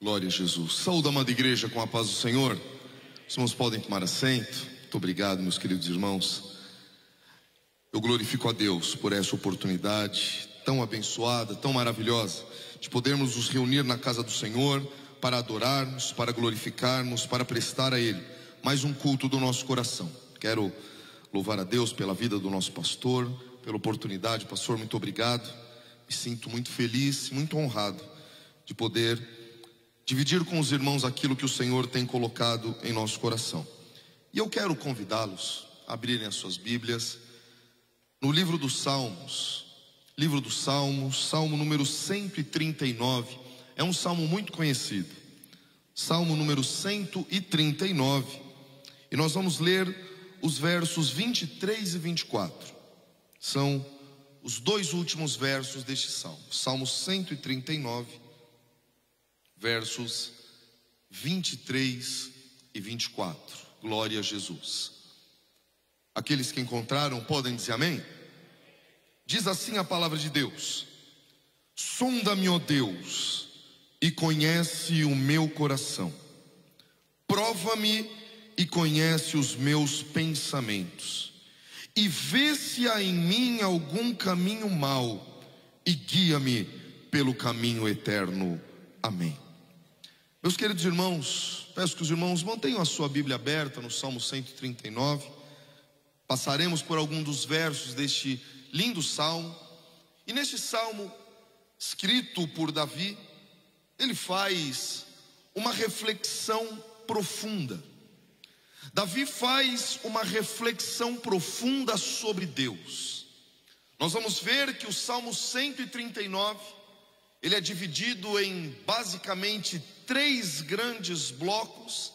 Glória a Jesus. Saúde, amada igreja, com a paz do Senhor. Os irmãos podem tomar assento. Muito obrigado, meus queridos irmãos. Eu glorifico a Deus por essa oportunidade tão abençoada, tão maravilhosa, de podermos nos reunir na casa do Senhor para adorarmos, para glorificarmos, para prestar a Ele mais um culto do nosso coração. Quero louvar a Deus pela vida do nosso pastor, pela oportunidade. Pastor, muito obrigado. Me sinto muito feliz, muito honrado de poder dividir com os irmãos aquilo que o Senhor tem colocado em nosso coração. E eu quero convidá-los a abrirem as suas Bíblias no livro dos Salmos. Livro dos Salmos, Salmo número 139. É um salmo muito conhecido. Salmo número 139. E nós vamos ler os versos 23 e 24. São os dois últimos versos deste salmo. Salmo 139, versos 23 e 24. Glória a Jesus. Aqueles que encontraram podem dizer amém? Diz assim a palavra de Deus: sonda-me, ó Deus, e conhece o meu coração. Prova-me e conhece os meus pensamentos. E vê se há em mim algum caminho mau, e guia-me pelo caminho eterno. Amém. Meus queridos irmãos, peço que os irmãos mantenham a sua Bíblia aberta no Salmo 139. Passaremos por algum dos versos deste lindo salmo. E neste salmo, escrito por Davi, ele faz uma reflexão profunda. Davi faz uma reflexão profunda sobre Deus. Nós vamos ver que o Salmo 139, ele é dividido em basicamente 3 grandes blocos.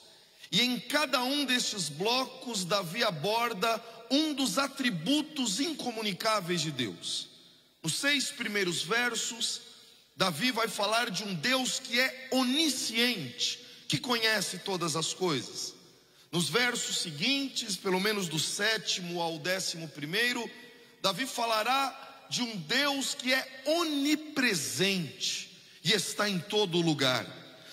E em cada um destes blocos, Davi aborda um dos atributos incomunicáveis de Deus. Nos 6 primeiros versos, Davi vai falar de um Deus que é onisciente, que conhece todas as coisas. Nos versos seguintes, pelo menos do 7º ao 11º, Davi falará de um Deus que é onipresente e está em todo lugar.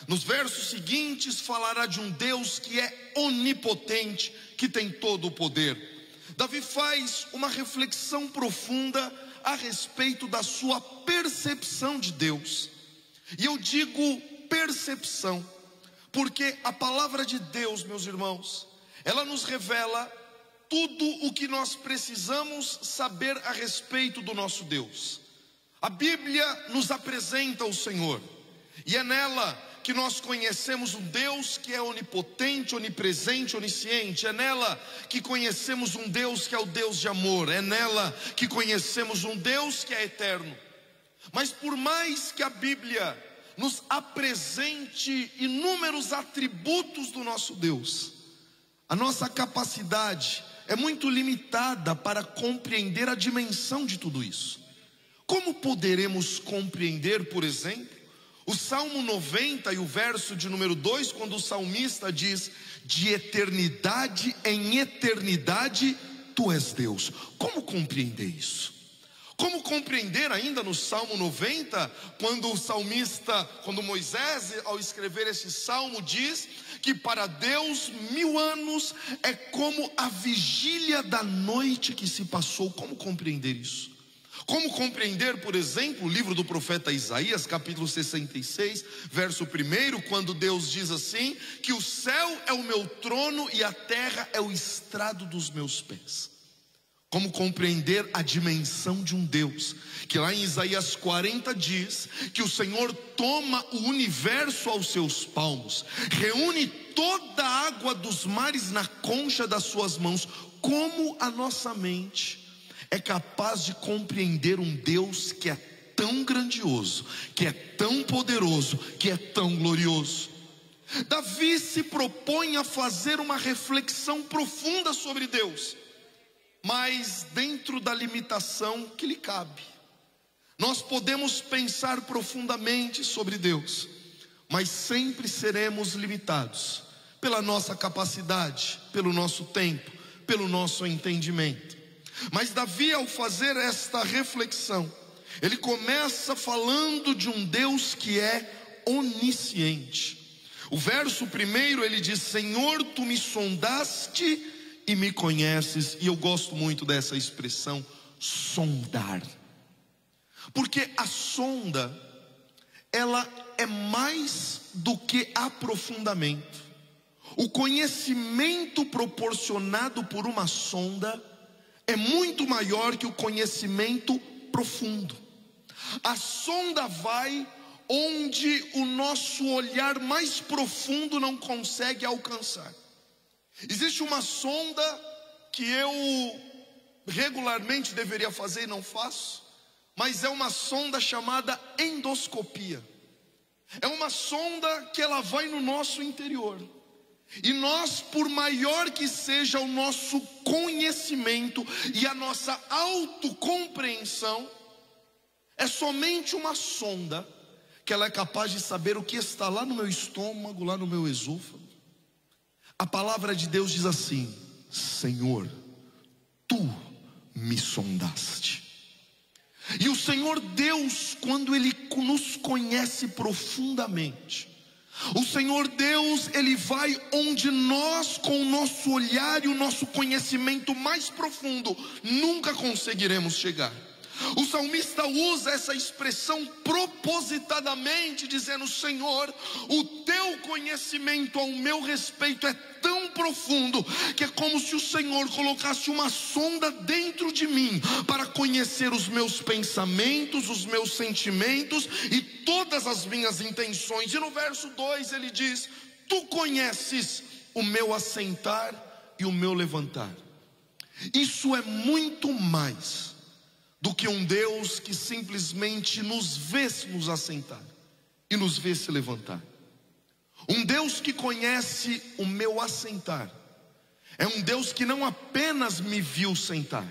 Nos versos seguintes falará de um Deus que é onipotente, que tem todo o poder. Davi faz uma reflexão profunda a respeito da sua percepção de Deus. E eu digo percepção, porque a palavra de Deus, meus irmãos, ela nos revela tudo o que nós precisamos saber a respeito do nosso Deus. A Bíblia nos apresenta o Senhor, e é nela que nós conhecemos um Deus que é onipotente, onipresente, onisciente. É nela que conhecemos um Deus que é o Deus de amor. É nela que conhecemos um Deus que é eterno. Mas por mais que a Bíblia nos apresente inúmeros atributos do nosso Deus, a nossa capacidade é muito limitada para compreender a dimensão de tudo isso. Como poderemos compreender, por exemplo, o Salmo 90 e o verso de número 2, quando o salmista diz: de eternidade em eternidade tu és Deus? Como compreender isso? Como compreender ainda no Salmo 90, quando o salmista, quando Moisés, ao escrever esse salmo, diz que para Deus 1000 anos é como a vigília da noite que se passou? Como compreender isso? Como compreender, por exemplo, o livro do profeta Isaías, capítulo 66, verso 1, quando Deus diz assim, que o céu é o meu trono e a terra é o estrado dos meus pés? Como compreender a dimensão de um Deus, que lá em Isaías 40 diz, que o Senhor toma o universo aos seus palmos, reúne toda a água dos mares na concha das suas mãos? Como a nossa mente é capaz de compreender um Deus que é tão grandioso, que é tão poderoso, que é tão glorioso? Davi se propõe a fazer uma reflexão profunda sobre Deus, mas dentro da limitação que lhe cabe. Nós podemos pensar profundamente sobre Deus, mas sempre seremos limitados pela nossa capacidade, pelo nosso tempo, pelo nosso entendimento. Mas Davi, ao fazer esta reflexão, ele começa falando de um Deus que é onisciente. O verso primeiro ele diz: Senhor, tu me sondaste e me conheces. E eu gosto muito dessa expressão, sondar, porque a sonda, ela é mais do que aprofundamento. O conhecimento proporcionado por uma sonda é muito maior que o conhecimento profundo. A sonda vai onde o nosso olhar mais profundo não consegue alcançar. Existe uma sonda que eu regularmente deveria fazer e não faço, mas é uma sonda chamada endoscopia. É uma sonda que ela vai no nosso interior. E nós, por maior que seja o nosso conhecimento e a nossa autocompreensão, é somente uma sonda que ela é capaz de saber o que está lá no meu estômago, lá no meu esôfago. A palavra de Deus diz assim: Senhor, tu me sondaste. E o Senhor Deus, quando Ele nos conhece profundamente, o Senhor Deus, Ele vai onde nós, com o nosso olhar e o nosso conhecimento mais profundo, nunca conseguiremos chegar. O salmista usa essa expressão propositadamente, dizendo: Senhor, o teu conhecimento ao meu respeito é tão profundo, que é como se o Senhor colocasse uma sonda dentro de mim, para conhecer os meus pensamentos, os meus sentimentos e todas as minhas intenções. E no verso 2 ele diz: tu conheces o meu assentar e o meu levantar. Isso é muito mais do que um Deus que simplesmente nos vê nos assentar e nos vê se levantar. Um Deus que conhece o meu assentar é um Deus que não apenas me viu sentar,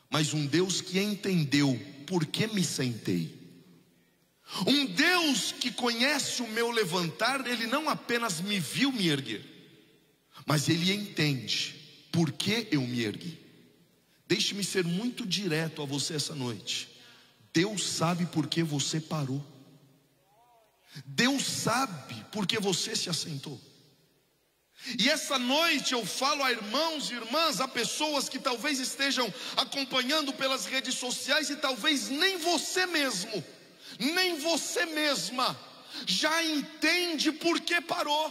mas um Deus que entendeu por que me sentei. Um Deus que conhece o meu levantar, Ele não apenas me viu me erguer, mas Ele entende por que eu me ergui. Deixe-me ser muito direto a você essa noite. Deus sabe por que você parou. Deus sabe por que você se assentou. E essa noite eu falo a irmãos e irmãs, a pessoas que talvez estejam acompanhando pelas redes sociais, e talvez nem você mesmo, nem você mesma já entende por que parou,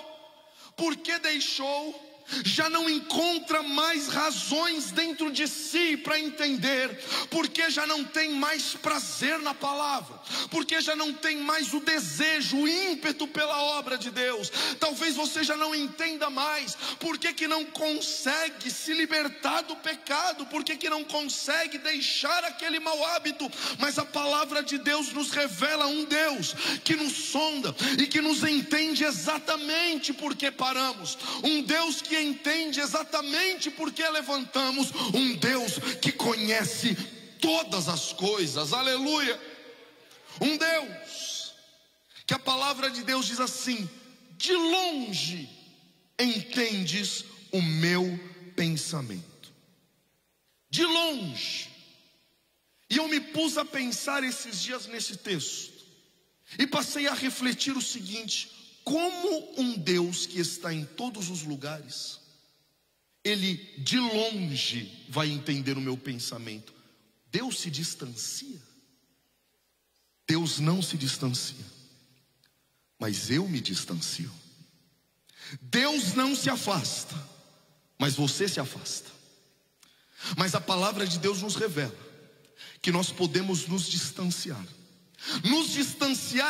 por que deixou. Já não encontra mais razões dentro de si para entender, porque já não tem mais prazer na palavra, porque já não tem mais o desejo, o ímpeto pela obra de Deus. Talvez você já não entenda mais porque que não consegue se libertar do pecado, porque que não consegue deixar aquele mau hábito. Mas a palavra de Deus nos revela um Deus que nos sonda e que nos entende exatamente por que paramos, um Deus que entende exatamente por que levantamos, um Deus que conhece todas as coisas, aleluia. Um Deus que a palavra de Deus diz assim: de longe entendes o meu pensamento. De longe. E eu me pus a pensar esses dias nesse texto e passei a refletir o seguinte: como um Deus que está em todos os lugares, Ele de longe vai entender o meu pensamento. Deus se distancia? Deus não se distancia, mas eu me distancio. Deus não se afasta, mas você se afasta. Mas a palavra de Deus nos revela que nós podemos nos distanciar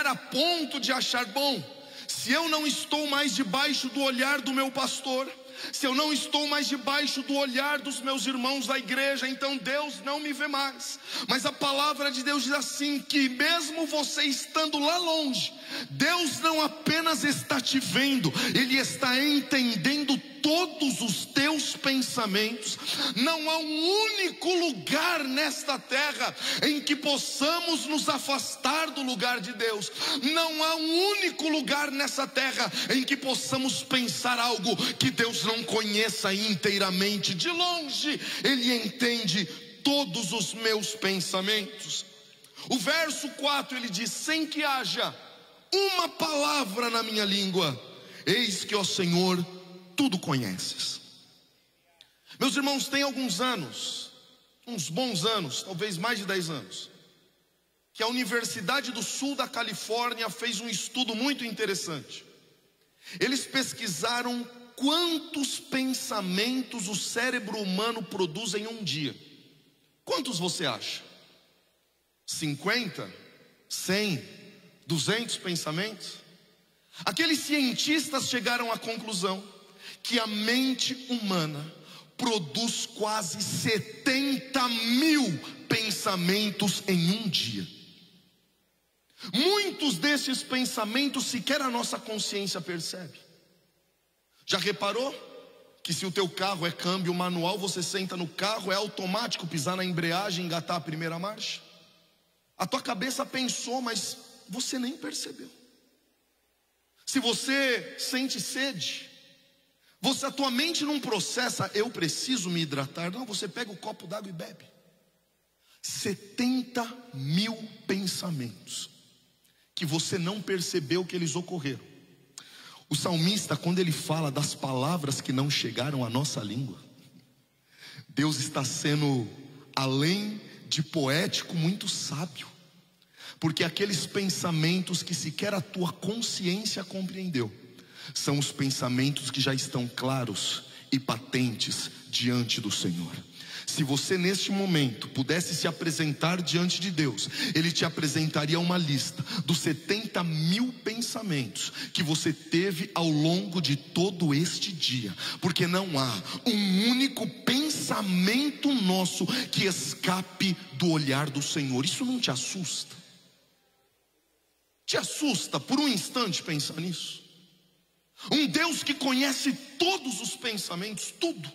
a ponto de achar: bom, se eu não estou mais debaixo do olhar do meu pastor, se eu não estou mais debaixo do olhar dos meus irmãos da igreja, então Deus não me vê mais. Mas a palavra de Deus diz assim, que mesmo você estando lá longe, Deus não apenas está te vendo, Ele está entendendo todos os teus pensamentos. Não há um único lugar nesta terra em que possamos nos afastar do lugar de Deus. Não há um único lugar nessa terra em que possamos pensar algo que Deus não conheça inteiramente. De longe Ele entende todos os meus pensamentos. O verso 4 ele diz: sem que haja uma palavra na minha língua, eis que, ó Senhor, tudo conheces. Meus irmãos, tem alguns anos, uns bons anos, talvez mais de 10 anos, que a Universidade do Sul da Califórnia fez um estudo muito interessante. Eles pesquisaram quantos pensamentos o cérebro humano produz em um dia. Quantos você acha? 50? 100? 200 pensamentos? Aqueles cientistas chegaram à conclusão que a mente humana produz quase 70 mil pensamentos em um dia. Muitos desses pensamentos sequer a nossa consciência percebe. Já reparou que se o teu carro é câmbio manual, você senta no carro, é automático pisar na embreagem e engatar a primeira marcha? A tua cabeça pensou, mas você nem percebeu. Se você sente sede, a tua mente não processa, eu preciso me hidratar. Não, você pega o copo d'água e bebe. 70 mil pensamentos que você não percebeu que eles ocorreram. O salmista, quando ele fala das palavras que não chegaram à nossa língua, Deus está sendo, além de poético, muito sábio. Porque aqueles pensamentos que sequer a tua consciência compreendeu, são os pensamentos que já estão claros e patentes diante do Senhor. Se você neste momento pudesse se apresentar diante de Deus, Ele te apresentaria uma lista dos 70 mil pensamentos que você teve ao longo de todo este dia. Porque não há um único pensamento nosso que escape do olhar do Senhor. Isso não te assusta? Te assusta por um instante pensar nisso? Um Deus que conhece todos os pensamentos, tudo.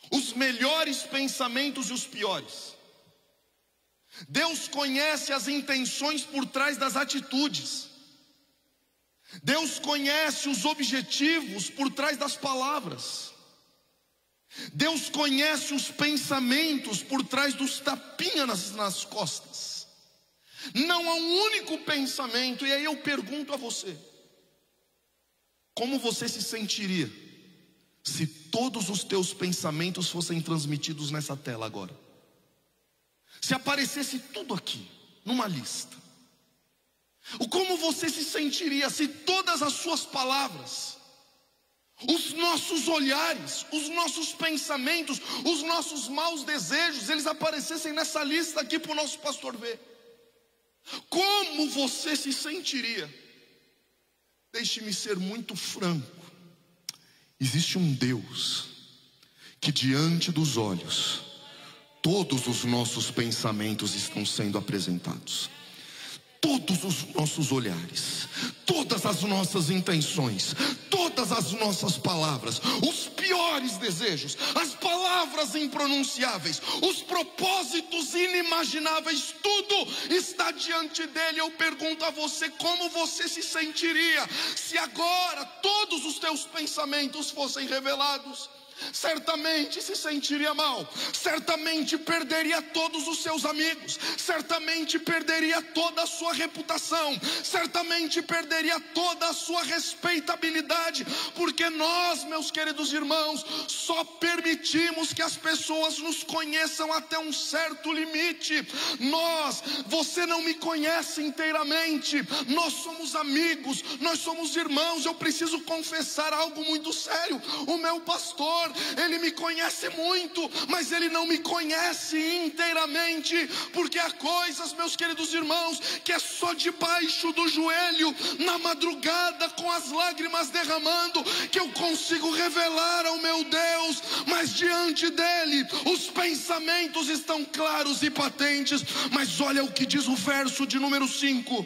Os melhores pensamentos e os piores. Deus conhece as intenções por trás das atitudes. Deus conhece os objetivos por trás das palavras. Deus conhece os pensamentos por trás dos tapinhas nas costas. Não há um único pensamento. E aí eu pergunto a você: como você se sentiria se todos os teus pensamentos fossem transmitidos nessa tela agora? Se aparecesse tudo aqui, numa lista. Como você se sentiria se todas as suas palavras, os nossos olhares, os nossos pensamentos, os nossos maus desejos, eles aparecessem nessa lista aqui para o nosso pastor ver? Como você se sentiria? Deixe-me ser muito franco. Existe um Deus que diante dos olhos, todos os nossos pensamentos estão sendo apresentados. Todos os nossos olhares, todas as nossas intenções, todas as nossas palavras, os piores desejos, as palavras impronunciáveis, os propósitos inimagináveis, tudo está diante dele. Eu pergunto a você, como você se sentiria se agora todos os teus pensamentos fossem revelados? Certamente se sentiria mal, certamente perderia todos os seus amigos, certamente perderia toda a sua reputação, certamente perderia toda a sua respeitabilidade, porque nós, meus queridos irmãos, só permitimos que as pessoas nos conheçam até um certo limite. Você não me conhece inteiramente, nós somos amigos, nós somos irmãos. Eu preciso confessar algo muito sério: o meu pastor, ele me conhece muito, mas ele não me conhece inteiramente, porque há coisas, meus queridos irmãos, que é só debaixo do joelho, na madrugada, com as lágrimas derramando, que eu consigo revelar ao meu Deus. Mas diante dele, os pensamentos estão claros e patentes. Mas olha o que diz o verso de número 5: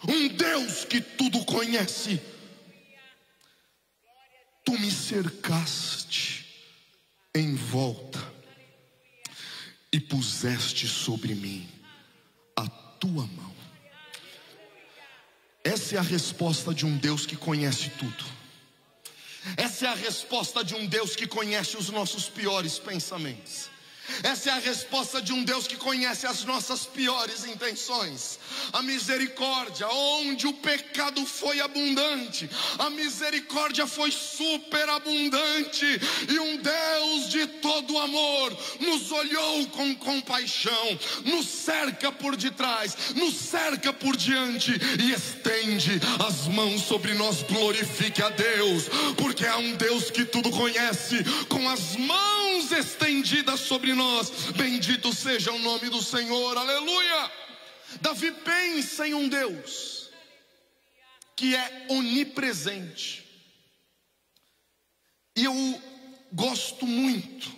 um Deus que tudo conhece. Tu me cercaste em volta e puseste sobre mim a tua mão. Essa é a resposta de um Deus que conhece tudo. Essa é a resposta de um Deus que conhece os nossos piores pensamentos. Essa é a resposta de um Deus que conhece as nossas piores intenções. A misericórdia, onde o pecado foi abundante, a misericórdia foi superabundante. E um Deus de todo amor nos olhou com compaixão, nos cerca por detrás, nos cerca por diante e estende as mãos sobre nós. Glorifique a Deus, porque há um Deus que tudo conhece, com as mãos estendidas sobre nós. Bendito seja o nome do Senhor, aleluia. Davi pensa em um Deus que é onipresente. E eu gosto muito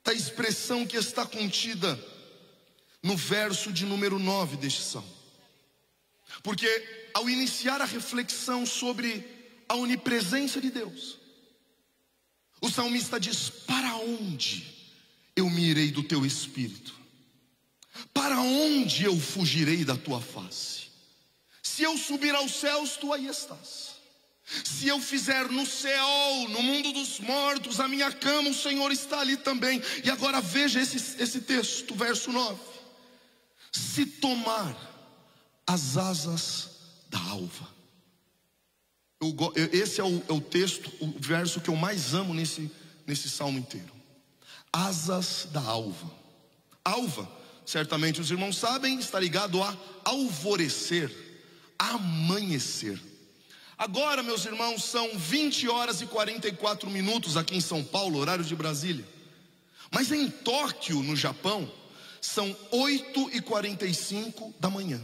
da expressão que está contida no verso de número 9 deste salmo. Porque ao iniciar a reflexão sobre a onipresença de Deus, o salmista diz: para onde eu me irei do teu espírito? Para onde eu fugirei da tua face? Se eu subir aos céus, tu aí estás. Se eu fizer no Seol, no mundo dos mortos, a minha cama, o Senhor está ali também. E agora veja esse texto, verso 9. Se tomar as asas da alva. Esse é o texto, o verso que eu mais amo nesse salmo inteiro. Asas da alva. Alva, certamente os irmãos sabem, está ligado a alvorecer, amanhecer. Agora, meus irmãos, são 20 horas e 44 minutos aqui em São Paulo, horário de Brasília. Mas em Tóquio, no Japão, são 8h45 da manhã.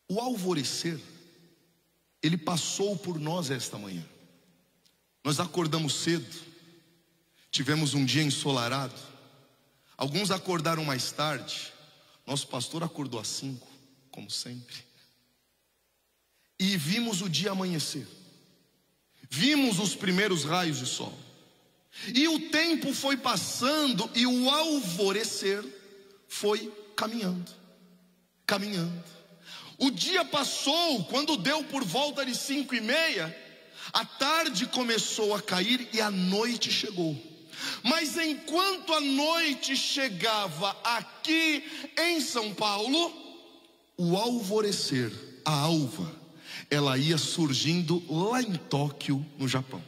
O alvorecer, ele passou por nós esta manhã. Nós acordamos cedo, tivemos um dia ensolarado. Alguns acordaram mais tarde. Nosso pastor acordou às 5, como sempre. E vimos o dia amanhecer. Vimos os primeiros raios de sol. E o tempo foi passando e o alvorecer foi caminhando. Caminhando. O dia passou, quando deu por volta de 5h30, a tarde começou a cair e a noite chegou. Mas enquanto a noite chegava aqui em São Paulo, o alvorecer, a alva, ela ia surgindo lá em Tóquio, no Japão.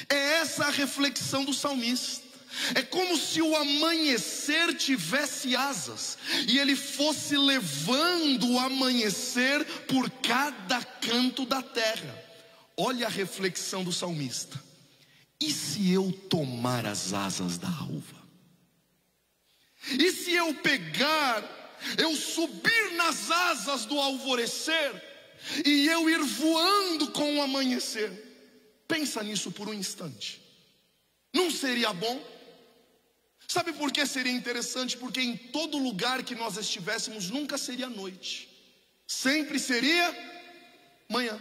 É essa a reflexão do salmista. É como se o amanhecer tivesse asas e ele fosse levando o amanhecer por cada canto da terra. Olha a reflexão do salmista. E se eu tomar as asas da alva? E se eu eu subir nas asas do alvorecer e eu ir voando com o amanhecer? Pensa nisso por um instante. Não seria bom? Sabe por que seria interessante? Porque em todo lugar que nós estivéssemos nunca seria noite, sempre seria manhã.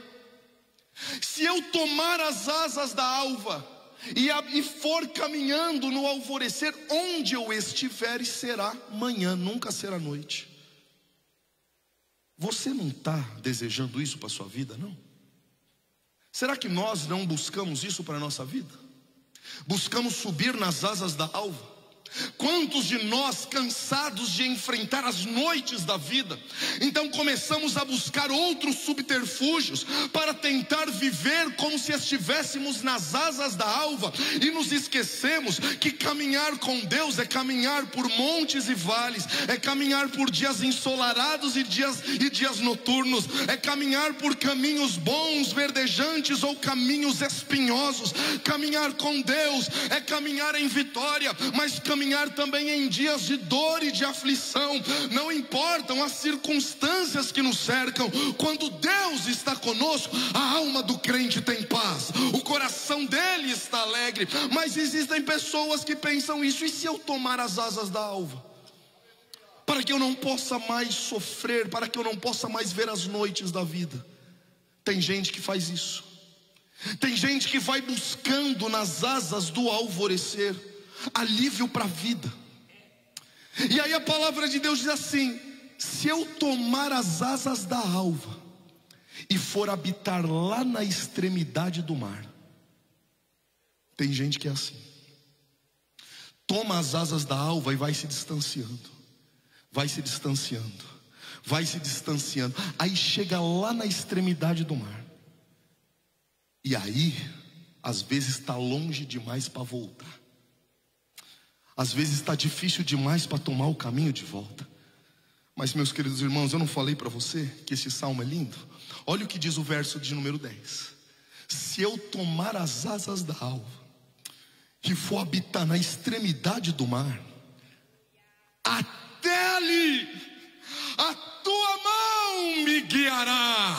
Se eu tomar as asas da alva e for caminhando no alvorecer, onde eu estiver será manhã, nunca será noite. Você não está desejando isso para a sua vida, não? Será que nós não buscamos isso para a nossa vida? Buscamos subir nas asas da alva? Quantos de nós cansados de enfrentar as noites da vida, então começamos a buscar outros subterfúgios para tentar viver como se estivéssemos nas asas da alva, e nos esquecemos que caminhar com Deus é caminhar por montes e vales, é caminhar por dias ensolarados e dias noturnos, é caminhar por caminhos bons, verdejantes ou caminhos espinhosos. Caminhar com Deus é caminhar em vitória, mas caminhar também em dias de dor e de aflição. Não importam as circunstâncias que nos cercam, quando Deus está conosco, a alma do crente tem paz, o coração dele está alegre. Mas existem pessoas que pensam isso: e se eu tomar as asas da alva? Para que eu não possa mais sofrer, para que eu não possa mais ver as noites da vida. Tem gente que faz isso. Tem gente que vai buscando nas asas do alvorecer alívio para a vida. E aí a palavra de Deus diz assim: se eu tomar as asas da alva e for habitar lá na extremidade do mar. Tem gente que é assim. toma as asas da alva e vai se distanciando, vai se distanciando, vai se distanciando, aí chega lá na extremidade do mar. E aí, às vezes está longe demais para voltar, às vezes está difícil demais para tomar o caminho de volta. Mas, meus queridos irmãos, eu não falei para você que esse salmo é lindo? Olha o que diz o verso de número 10: se eu tomar as asas da alva e for habitar na extremidade do mar, até ali a tua mão me guiará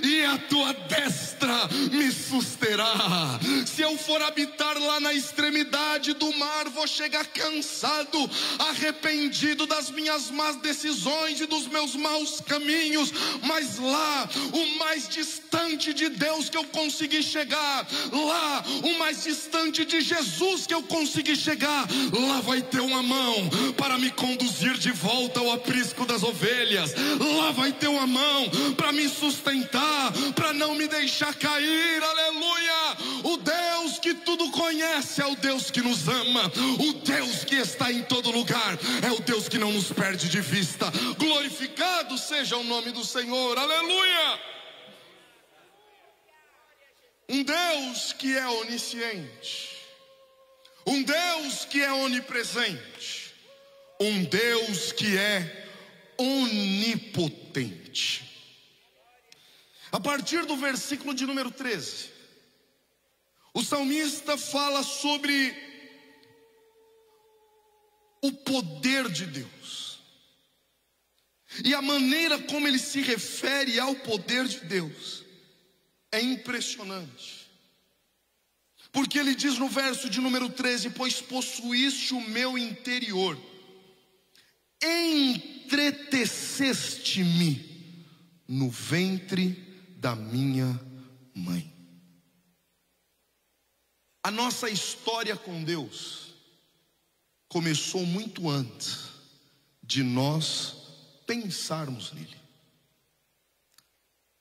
e a tua destra me susterá. Se eu for habitar lá na extremidade do mar, vou chegar cansado, arrependido das minhas más decisões e dos meus maus caminhos, mas lá, o mais distante de Deus que eu consegui chegar, lá, o mais distante de Jesus que eu consegui chegar, lá vai ter uma mão para me conduzir de volta ao aprisco das ovelhas. Lá vai ter uma mão para me sustentar, para não me deixar cair. Aleluia! O Deus que tudo conhece é o Deus que nos ama. O Deus que está em todo lugar é o Deus que não nos perde de vista. Glorificado seja o nome do Senhor. Aleluia! Um Deus que é onisciente, um Deus que é onipresente, um Deus que é onipotente. A partir do versículo de número 13, o salmista fala sobre o poder de Deus, e a maneira como ele se refere ao poder de Deus é impressionante, porque ele diz no verso de número 13: pois possuíste o meu interior, entreteceste-me no ventre da minha mãe. A nossa história com Deus começou muito antes de nós pensarmos nele.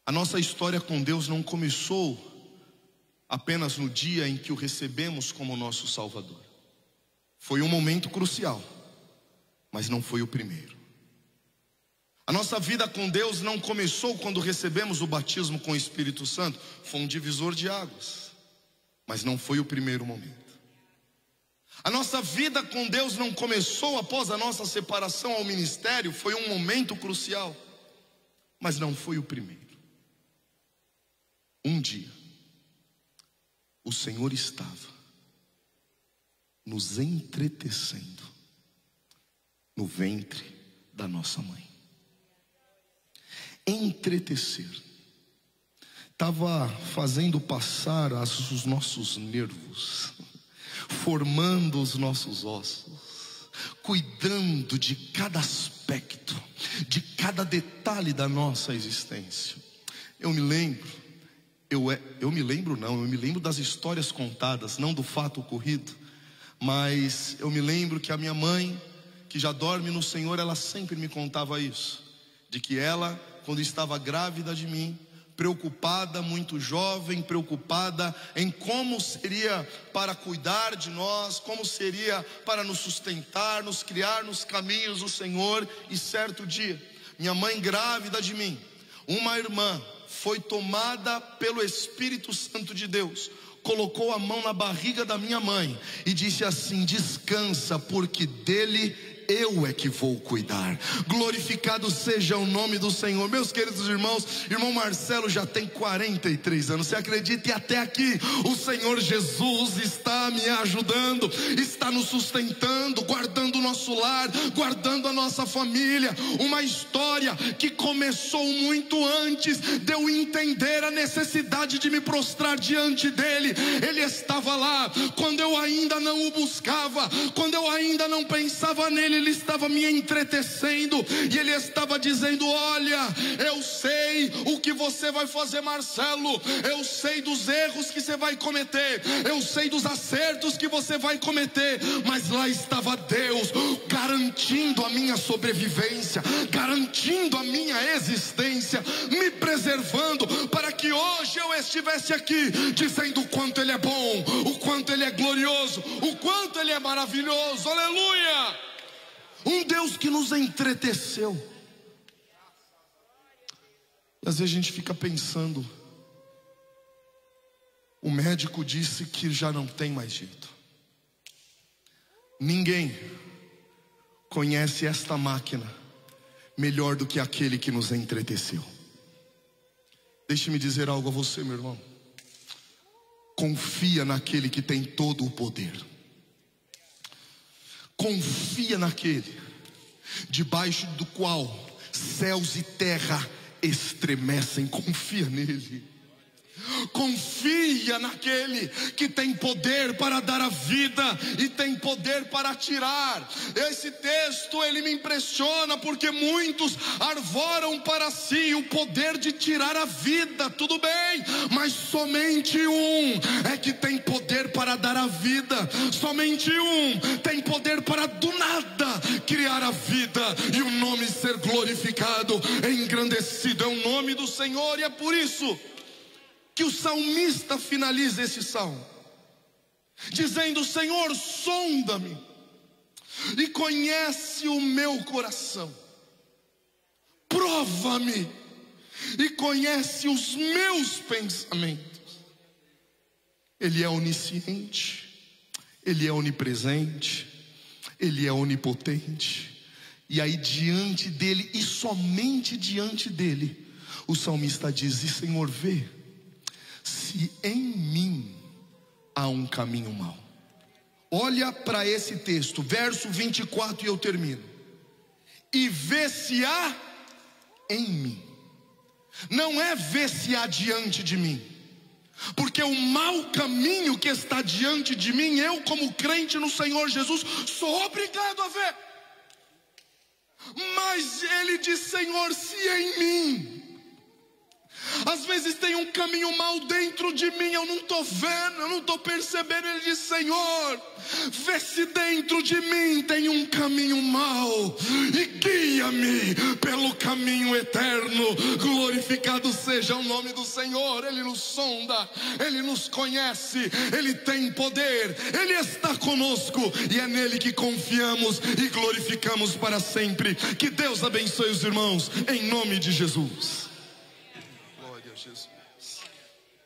A nossa história com Deus não começou apenas no dia em que o recebemos como nosso Salvador. Foi um momento crucial, mas não foi o primeiro. A nossa vida com Deus não começou quando recebemos o batismo com o Espírito Santo. Foi um divisor de águas, mas não foi o primeiro momento. A nossa vida com Deus não começou após a nossa separação ao ministério. Foi um momento crucial, mas não foi o primeiro. Um dia, o Senhor estava nos entretecendo no ventre da nossa mãe. Entretecer estava fazendo passar os nossos nervos, formando os nossos ossos, cuidando de cada aspecto, de cada detalhe da nossa existência. Eu me lembro das histórias contadas, não do fato ocorrido, mas eu me lembro que a minha mãe, que já dorme no Senhor, ela sempre me contava isso, de que ela, quando estava grávida de mim, preocupada, muito jovem, preocupada em como seria para cuidar de nós, como seria para nos sustentar, nos criar nos caminhos do Senhor. E certo dia, minha mãe grávida de mim, uma irmã foi tomada pelo Espírito Santo de Deus, colocou a mão na barriga da minha mãe e disse assim: descansa, porque dele eu é que vou cuidar. Glorificado seja o nome do Senhor. Meus queridos irmãos, irmão Marcelo já tem 43 anos. Você acredita? E até aqui o Senhor Jesus está me ajudando, está nos sustentando, guardando o nosso lar, guardando a nossa família. Uma história que começou muito antes de eu entender a necessidade de me prostrar diante dele. Ele estava lá quando eu ainda não o buscava, quando eu ainda não pensava nele. Ele estava me entretecendo e ele estava dizendo: olha, eu sei o que você vai fazer, Marcelo, eu sei dos erros que você vai cometer, eu sei dos acertos que você vai cometer, mas lá estava Deus garantindo a minha sobrevivência, garantindo a minha existência, me preservando, tanto para que hoje eu estivesse aqui dizendo o quanto Ele é bom, o quanto Ele é glorioso, o quanto Ele é maravilhoso. Aleluia! Um Deus que nos entreteceu. E às vezes a gente fica pensando, o médico disse que já não tem mais jeito. Ninguém conhece esta máquina melhor do que aquele que nos entreteceu. Deixe-me dizer algo a você, meu irmão. Confia naquele que tem todo o poder. Confia naquele debaixo do qual céus e terra estremecem. Confia nele. Confia naquele que tem poder para dar a vida e tem poder para tirar. Esse texto ele me impressiona porque muitos arvoram para si o poder de tirar a vida. Tudo bem, mas somente um é que tem poder para dar a vida. Somente um tem poder para do nada criar a vida e o nome ser glorificado, engrandecido é o nome do Senhor. E é por isso que o salmista finaliza esse salmo dizendo: Senhor, sonda-me e conhece o meu coração, prova-me e conhece os meus pensamentos. Ele é onisciente, Ele é onipresente, Ele é onipotente. E aí diante dele, e somente diante dele, o salmista diz: e Senhor, vê se em mim há um caminho mau. Olha para esse texto, verso 24, e eu termino. E vê se há em mim. Não é ver se há diante de mim, porque o mau caminho que está diante de mim, eu como crente no Senhor Jesus sou obrigado a ver. Mas ele diz: Senhor, se em mim às vezes tem um caminho mau dentro de mim, eu não estou vendo, eu não estou percebendo. Ele diz: Senhor, vê se dentro de mim tem um caminho mau e guia-me pelo caminho eterno. Glorificado seja o nome do Senhor. Ele nos sonda, Ele nos conhece, Ele tem poder, Ele está conosco e é nele que confiamos e glorificamos para sempre. Que Deus abençoe os irmãos, em nome de Jesus. Jesus.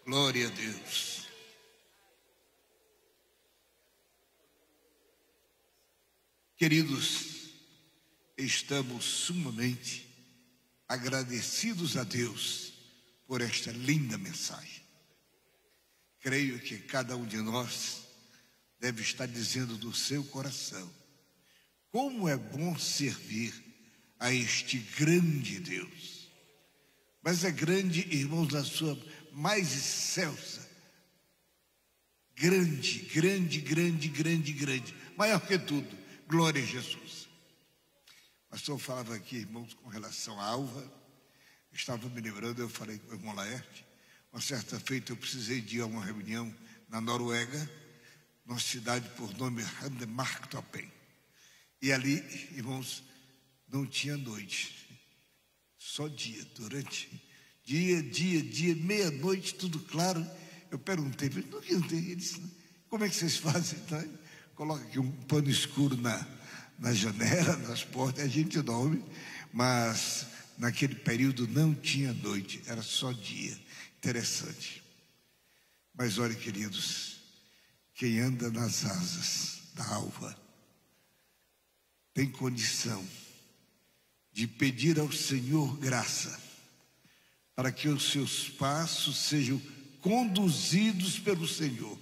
Glória a Deus. Queridos, estamos sumamente agradecidos a Deus por esta linda mensagem. Creio que cada um de nós deve estar dizendo do seu coração: como é bom servir a este grande Deus. Mas é grande, irmãos, na sua mais excelsa. Grande, grande, grande, grande, grande. Maior que tudo. Glória a Jesus. O pastor falava aqui, irmãos, com relação à Alva. Estava me lembrando, eu falei com o irmão Laerte. Uma certa feita eu precisei de ir a uma reunião na Noruega, numa cidade por nome Marktoppen. E ali, irmãos, não tinha noite. Só dia, durante dia, meia-noite, tudo claro. Eu perguntei, não tem. Ele disse: como é que vocês fazem? Então, coloca aqui um pano escuro na janela, nas portas, a gente dorme. Mas naquele período não tinha noite, era só dia. Interessante. Mas olha, queridos, quem anda nas asas da alva tem condição de pedir ao Senhor graça para que os seus passos sejam conduzidos pelo Senhor,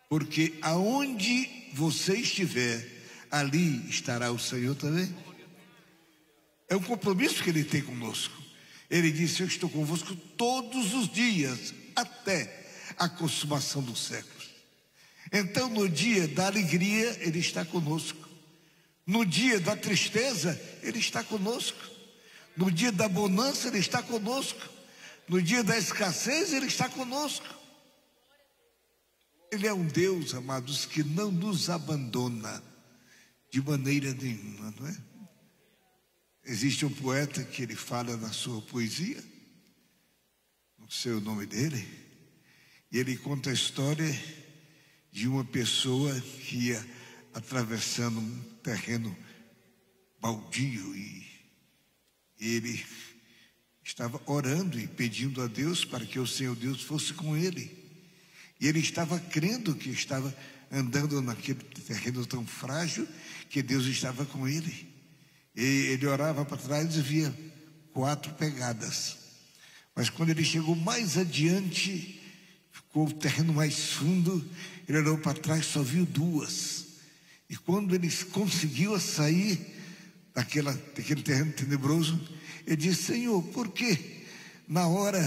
porque aonde você estiver, ali estará o Senhor também. É um compromisso que Ele tem conosco. Ele disse: eu estou convosco todos os dias, até a consumação dos séculos. Então, no dia da alegria, Ele está conosco. No dia da tristeza, Ele está conosco. No dia da bonança, Ele está conosco. No dia da escassez, Ele está conosco. Ele é um Deus, amados, que não nos abandona de maneira nenhuma, não é? Existe um poeta que ele fala na sua poesia: sei o nome dele, e ele conta a história de uma pessoa que ia atravessando um terreno baldio e ele estava orando e pedindo a Deus para que o Senhor Deus fosse com ele. E ele estava crendo que estava andando naquele terreno tão frágil, que Deus estava com ele. E ele orava para trás e via 4 pegadas. Mas quando ele chegou mais adiante, ficou o terreno mais fundo, ele olhou para trás e só viu 2. E quando ele conseguiu sair daquele terreno tenebroso, ele disse: Senhor, por que na hora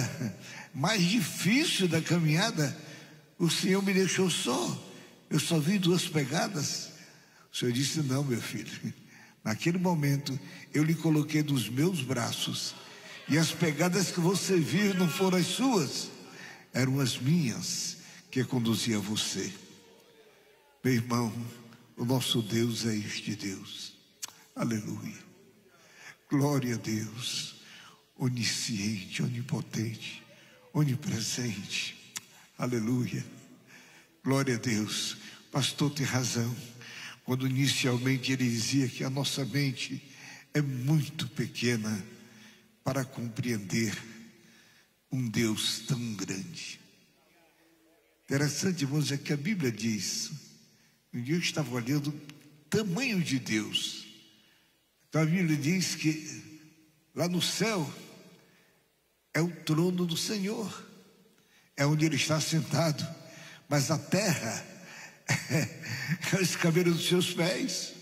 mais difícil da caminhada o Senhor me deixou só? Eu só vi 2 pegadas. O Senhor disse: não, meu filho, naquele momento eu lhe coloquei nos meus braços, e as pegadas que você viu não foram as suas, eram as minhas que conduziam você. Meu irmão, o nosso Deus é este Deus. Aleluia. Glória a Deus, onisciente, onipotente, onipresente. Aleluia. Glória a Deus. Pastor tem razão quando inicialmente ele dizia que a nossa mente é muito pequena para compreender um Deus tão grande. Interessante, irmãos, é que a Bíblia diz, um dia eu estava olhando o tamanho de Deus. Então a Bíblia diz que lá no céu é o trono do Senhor, é onde ele está sentado, mas a terra é os cabelos dos seus pés.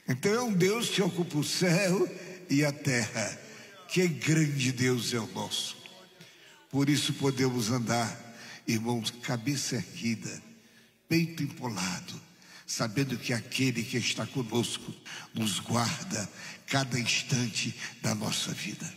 Então é um Deus que ocupa o céu e a terra. Que grande Deus é o nosso. Por isso podemos andar, irmãos, cabeça erguida, peito empolado, sabendo que aquele que está conosco nos guarda cada instante da nossa vida.